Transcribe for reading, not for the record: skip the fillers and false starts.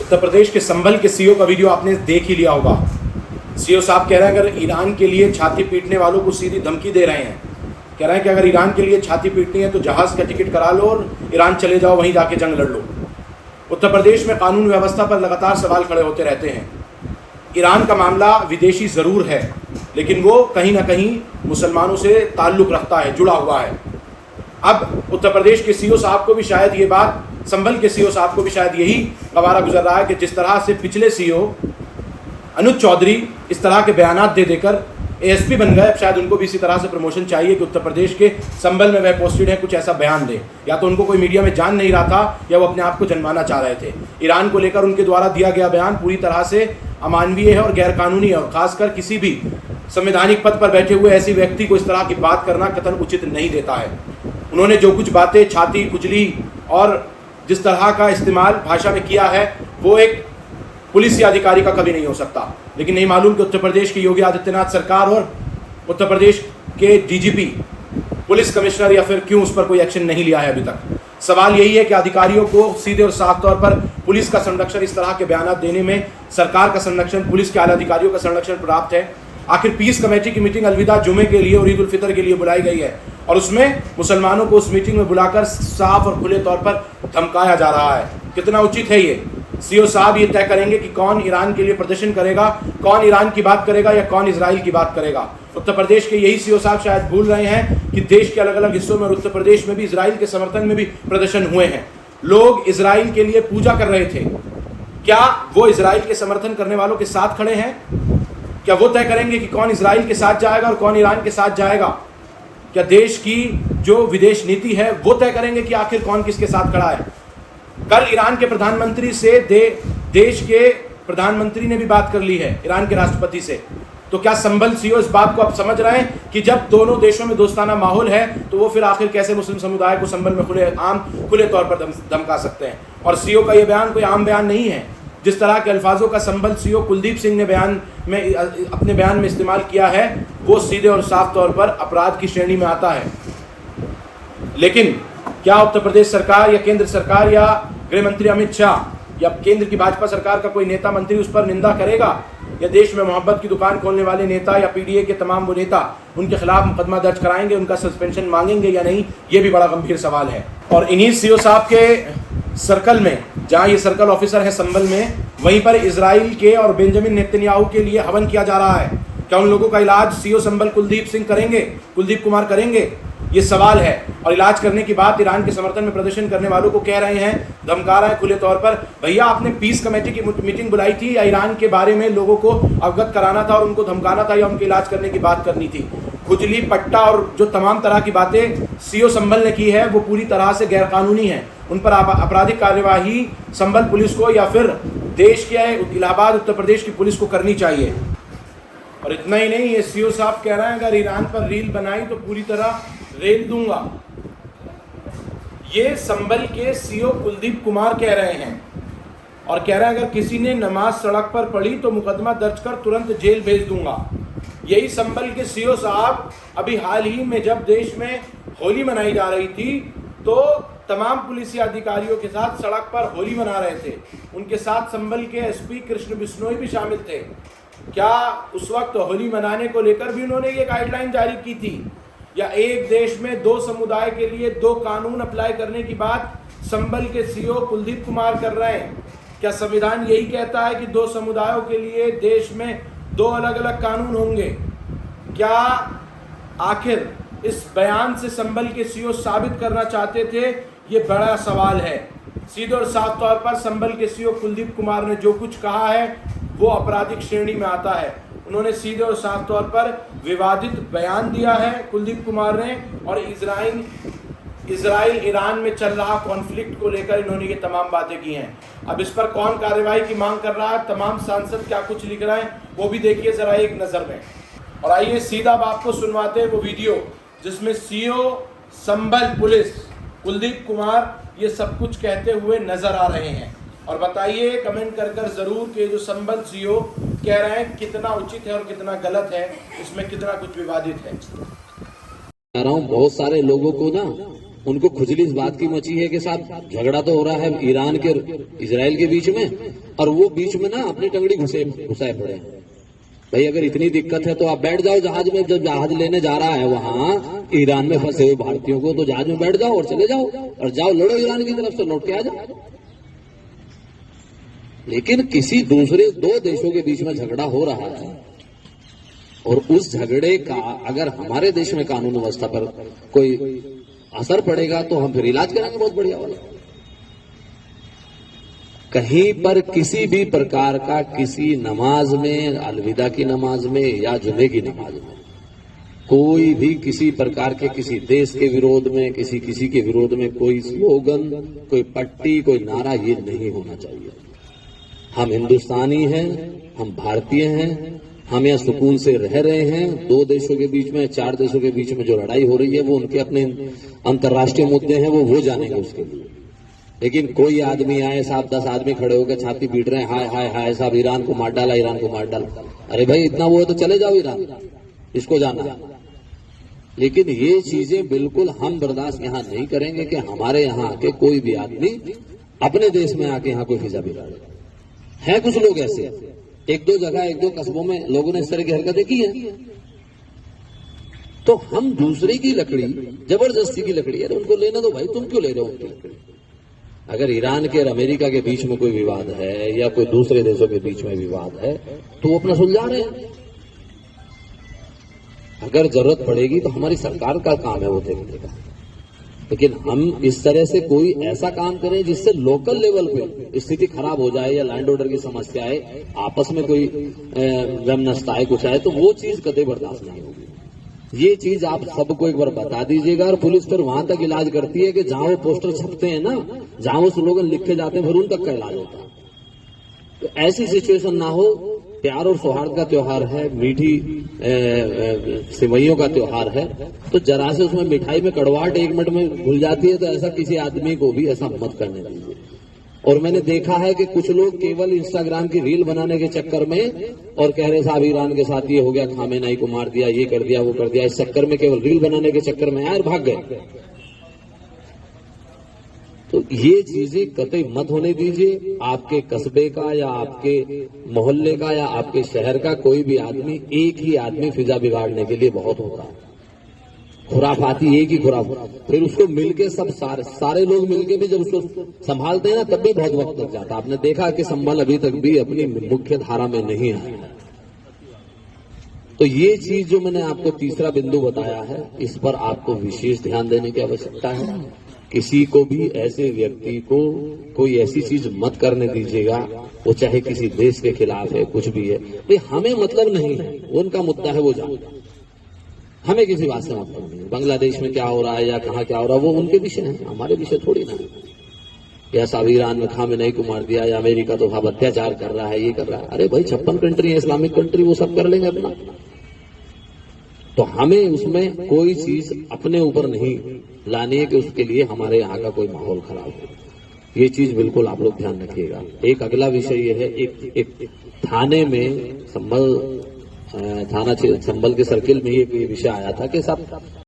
उत्तर प्रदेश के संभल के सीओ का वीडियो आपने देख ही लिया होगा। सीओ साहब कह रहे हैं अगर ईरान के लिए छाती पीटने वालों को सीधी धमकी दे रहे हैं। कह रहे हैं कि अगर ईरान के लिए छाती पीटनी है तो जहाज़ का टिकट करा लो और ईरान चले जाओ, वहीं जाके जंग लड़ लो। उत्तर प्रदेश में कानून व्यवस्था पर लगातार सवाल खड़े होते रहते हैं। ईरान का मामला विदेशी ज़रूर है, लेकिन वो कहीं ना कहीं मुसलमानों से ताल्लुक़ रखता है, जुड़ा हुआ है। अब उत्तर प्रदेश के सीओ साहब को भी शायद ये बात, संभल के सीओ साहब को भी शायद यही गवारा गुजर रहा है कि जिस तरह से पिछले सीओ अनुज चौधरी इस तरह के बयानात दे देकर एएसपी बन गए, शायद उनको भी इसी तरह से प्रमोशन चाहिए कि उत्तर प्रदेश के संभल में वह पोस्टेड है, कुछ ऐसा बयान दे। या तो उनको कोई मीडिया में जान नहीं रहा था या वो अपने आप को जनवाना चाह रहे थे। ईरान को लेकर उनके द्वारा दिया गया बयान पूरी तरह से अमानवीय है और गैरकानूनी है, और खासकर किसी भी संवैधानिक पद पर बैठे हुए ऐसी व्यक्ति को इस तरह की बात करना कतई उचित नहीं देता है। उन्होंने जो कुछ बातें छाती खुजली और जिस तरह का इस्तेमाल भाषा में किया है वो एक पुलिस या अधिकारी का कभी नहीं हो सकता। लेकिन नहीं मालूम कि उत्तर प्रदेश की योगी आदित्यनाथ सरकार और उत्तर प्रदेश के डीजीपी, पुलिस कमिश्नर या फिर क्यों उस पर कोई एक्शन नहीं लिया है अभी तक। सवाल यही है कि अधिकारियों को सीधे और साफ तौर पर पुलिस का संरक्षण, इस तरह के बयान देने में सरकार का संरक्षण, पुलिस के आला अधिकारियों का संरक्षण प्राप्त है। आखिर पीस कमेटी की मीटिंग अलविदा जुमे के लिए और ईद उल फितर के लिए बुलाई गई है, और उसमें मुसलमानों को उस मीटिंग में बुलाकर साफ और खुले तौर पर धमकाया जा रहा है। कितना उचित है ये? सीओ साहब ये तय करेंगे कि कौन ईरान के लिए प्रदर्शन करेगा, कौन ईरान की बात करेगा या कौन इजराइल की बात करेगा। उत्तर प्रदेश के यही सीओ साहब शायद भूल रहे हैं कि देश के अलग अलग हिस्सों में और उत्तर प्रदेश में भी इजराइल के समर्थन में भी प्रदर्शन हुए हैं। लोग इजराइल के लिए पूजा कर रहे थे। क्या वो इजराइल के समर्थन करने वालों के साथ खड़े हैं? क्या वो तय करेंगे कि कौन इजराइल के साथ जाएगा और कौन ईरान के साथ जाएगा? क्या देश की जो विदेश नीति है वो तय करेंगे कि आखिर कौन किसके साथ खड़ा है? कल ईरान के प्रधानमंत्री से देश के प्रधानमंत्री ने भी बात कर ली है, ईरान के राष्ट्रपति से। तो क्या संभल सीओ इस बात को अब समझ रहे हैं कि जब दोनों देशों में दोस्ताना माहौल है तो वो फिर आखिर कैसे मुस्लिम समुदाय को संभल में खुले तौर पर धमका सकते हैं? और सीओ का ये बयान कोई आम बयान नहीं है। जिस तरह के अल्फाजों का संभल सीओ कुलदीप सिंह ने अपने बयान में इस्तेमाल किया है वो सीधे और साफ तौर पर अपराध की श्रेणी में आता है। लेकिन क्या उत्तर प्रदेश सरकार या केंद्र सरकार या गृह मंत्री अमित शाह या केंद्र की भाजपा सरकार का कोई नेता मंत्री उस पर निंदा करेगा? या देश में मोहब्बत की दुकान खोलने वाले नेता या पीडीए के तमाम वो नेता उनके खिलाफ मुकदमा दर्ज कराएंगे, उनका सस्पेंशन मांगेंगे या नहीं? ये भी बड़ा गंभीर सवाल है। और इन्हीं सीओ साहब के सर्कल में, जहाँ ये सर्कल ऑफिसर है संभल में, वहीं पर इजराइल के और बेंजामिन नेतन्याहू के लिए हवन किया जा रहा है। क्या उन लोगों का इलाज सीओ संभल कुलदीप कुमार करेंगे? ये सवाल है। और इलाज करने की बात ईरान के समर्थन में प्रदर्शन करने वालों को कह रहे हैं, धमका रहे हैं खुले तौर पर। भैया आपने पीस कमेटी की मीटिंग बुलाई थी या ईरान के बारे में लोगों को अवगत कराना था और उनको धमकाना था या उनके इलाज करने की बात करनी थी? खुजली पट्टा और जो तमाम तरह की बातें सीओ संभल ने की है वो पूरी तरह से गैरकानूनी है। उन पर आपराधिक कार्यवाही संभल पुलिस को या फिर देश के इलाहाबाद उत्तर प्रदेश की पुलिस को करनी चाहिए। और इतना ही नहीं, ये सीओ साहब कह रहे हैं अगर ईरान पर रील बनाई तो पूरी तरह रेल दूंगा। ये संभल के सीओ कुलदीप कुमार कह रहे हैं और कह रहे हैं अगर किसी ने नमाज सड़क पर पढ़ी तो मुकदमा दर्ज कर तुरंत जेल भेज दूंगा। यही संभल के सीओ साहब अभी हाल ही में जब देश में होली मनाई जा रही थी तो तमाम पुलिस अधिकारियों के साथ सड़क पर होली मना रहे थे। उनके साथ संभल के एसपी कृष्ण बिश्नोई भी शामिल थे। क्या उस वक्त होली मनाने को लेकर भी उन्होंने ये गाइडलाइन जारी की थी? या एक देश में दो समुदाय के लिए दो कानून अप्लाई करने की बात संभल के सीओ कुलदीप कुमार कर रहे हैं? क्या संविधान यही कहता है कि दो समुदायों के लिए देश में दो अलग अलग कानून होंगे? क्या आखिर इस बयान से संभल के सीओ साबित करना चाहते थे? ये बड़ा सवाल है। सीधे और साफ तौर पर संभल के सीओ कुलदीप कुमार ने जो कुछ कहा है वो आपराधिक श्रेणी में आता है। उन्होंने सीधे और साफ तौर पर विवादित बयान दिया है कुलदीप कुमार ने, और इजराइल ईरान में चल रहा कॉन्फ्लिक्ट को लेकर इन्होंने ये तमाम बातें की हैं। अब इस पर कौन कार्रवाई की मांग कर रहा है, तमाम सांसद क्या कुछ लिख रहे हैं, वो भी देखिए जरा एक नज़र में। और आइए सीधा आपको सुनवाते हैं वो वीडियो जिसमें सीओ संभल पुलिस कुलदीप कुमार ये सब कुछ कहते हुए नजर आ रहे हैं। और बताइए कमेंट कर जरूर कि जो संभल सीओ कह रहे हैं कितना उचित है और कितना गलत है, इसमें कितना कुछ विवादित है। कह रहा हूँ बहुत सारे लोगों को ना उनको खुजली इस बात की मची है कि साहब झगड़ा तो हो रहा है ईरान के इजराइल के बीच में, और वो बीच में ना अपनी टंगड़ी घुसाए पड़े हैं। भाई अगर इतनी दिक्कत है तो आप बैठ जाओ जहाज में, जब जहाज लेने जा रहा है वहां ईरान में फंसे हुए भारतीयों को, तो जहाज में बैठ जाओ और चले जाओ और जाओ लड़ो ईरान की तरफ से, लौट के आ जाओ। लेकिन किसी दूसरे दो देशों के बीच में झगड़ा हो रहा है और उस झगड़े का अगर हमारे देश में कानून व्यवस्था पर कोई असर पड़ेगा तो हम फिर इलाज कराएंगे बहुत बढ़िया वाला। कहीं पर किसी भी प्रकार का किसी नमाज में, अलविदा की नमाज में या जुमे की नमाज में कोई भी किसी प्रकार के किसी देश के विरोध में, किसी के विरोध में कोई स्लोगन, कोई पट्टी, कोई नारा, ये नहीं होना चाहिए। हम हिंदुस्तानी हैं, हम भारतीय हैं, हम यहाँ सुकून से रह रहे हैं। दो देशों के बीच में, चार देशों के बीच में जो लड़ाई हो रही है वो उनके अपने अंतर्राष्ट्रीय मुद्दे हैं, वो जानेंगे उसके लिए। लेकिन कोई आदमी आए, साहब 10 आदमी खड़े होकर छाती पीट रहे हैं, हाय हाय हाय साहब ईरान को मार डाला, ईरान को मार डाला। अरे भाई इतना वो है तो चले जाओ ईरान, इसको जाना। लेकिन ये चीजें बिल्कुल हम बर्दाश्त यहाँ नहीं करेंगे कि हमारे यहाँ आके कोई भी आदमी अपने देश में आके यहाँ कोई फिजा बिगाड़े। है कुछ लोग ऐसे, एक दो जगह, एक दो कस्बों में लोगों ने इस तरह की हरकतें की है। तो हम दूसरे की लकड़ी, जबरदस्ती की लकड़ी, अरे उनको लेना दो भाई, तुम क्यों ले रहे हो उनकी लकड़ी? अगर ईरान के और अमेरिका के बीच में कोई विवाद है या कोई दूसरे देशों के बीच में विवाद है तो वो अपना सुलझा रहे हैं। अगर जरूरत पड़ेगी तो हमारी सरकार का काम है वो देखने का। लेकिन हम इस तरह से कोई ऐसा काम करें जिससे लोकल लेवल पे स्थिति खराब हो जाए या लैंड ऑर्डर की समस्या आए, आपस में कोई वैमनस्यता आए, कुछ आए, तो वो चीज कतई बर्दाश्त नहीं होगी। ये चीज आप सबको एक बार बता दीजिएगा। और पुलिस फिर वहां तक इलाज करती है कि जहां वो पोस्टर छपते हैं ना, जहां वो स्लोगन लिखे जाते हैं, फिर उन तक का इलाज होता है। तो ऐसी सिचुएशन ना हो। प्यार और सौहार्द का त्योहार है, मीठी सिवैयों का त्योहार है, तो जरा से उसमें मिठाई में कड़वाहट 1 मिनट में घुल जाती है, तो ऐसा किसी आदमी को भी ऐसा मत करने दीजिए। और मैंने देखा है कि कुछ लोग केवल इंस्टाग्राम की रील बनाने के चक्कर में और कह रहे साहब ईरान के साथ ये हो गया, खामेनेई को मार दिया, ये कर दिया, वो कर दिया, इस चक्कर में केवल रील बनाने के चक्कर में आए और भाग गए। तो ये चीजें कतई मत होने दीजिए। आपके कस्बे का या आपके मोहल्ले का या आपके शहर का कोई भी आदमी, एक ही आदमी फिजा बिगाड़ने के लिए बहुत होता है। खुराफाती एक ही खुराफात, फिर उसको मिलके सब सारे लोग मिलके भी जब उसको संभालते हैं ना, तब भी बहुत वक्त लग जाता है। आपने देखा कि संभल अभी तक भी अपनी मुख्य धारा में नहीं आया। तो ये चीज जो मैंने आपको तीसरा बिंदु बताया है, इस पर आपको विशेष ध्यान देने की आवश्यकता है। किसी को भी, ऐसे व्यक्ति को कोई ऐसी चीज मत करने दीजिएगा, वो चाहे किसी देश के खिलाफ है, कुछ भी है। भाई हमें मतलब नहीं है, उनका मुद्दा है वो जाने, हमें किसी बात से मतलब नहीं। बांग्लादेश में क्या हो रहा है या कहाँ क्या हो रहा है वो उनके विषय है, हमारे विषय थोड़ी ना। या साहब ईरान में खामेनेई को मार दिया, या अमेरिका तो साहब अत्याचार कर रहा है, ये कर रहा है। अरे भाई 56 कंट्री है, इस्लामिक कंट्री, वो सब कर लेंगे अपना। तो हमें उसमें कोई चीज अपने ऊपर नहीं लानी है कि उसके लिए हमारे यहाँ का कोई माहौल खराब हो। ये चीज बिल्कुल आप लोग ध्यान रखिएगा। एक अगला विषय ये है, एक थाने में संभल के सर्किल में ये विषय आया था कि सब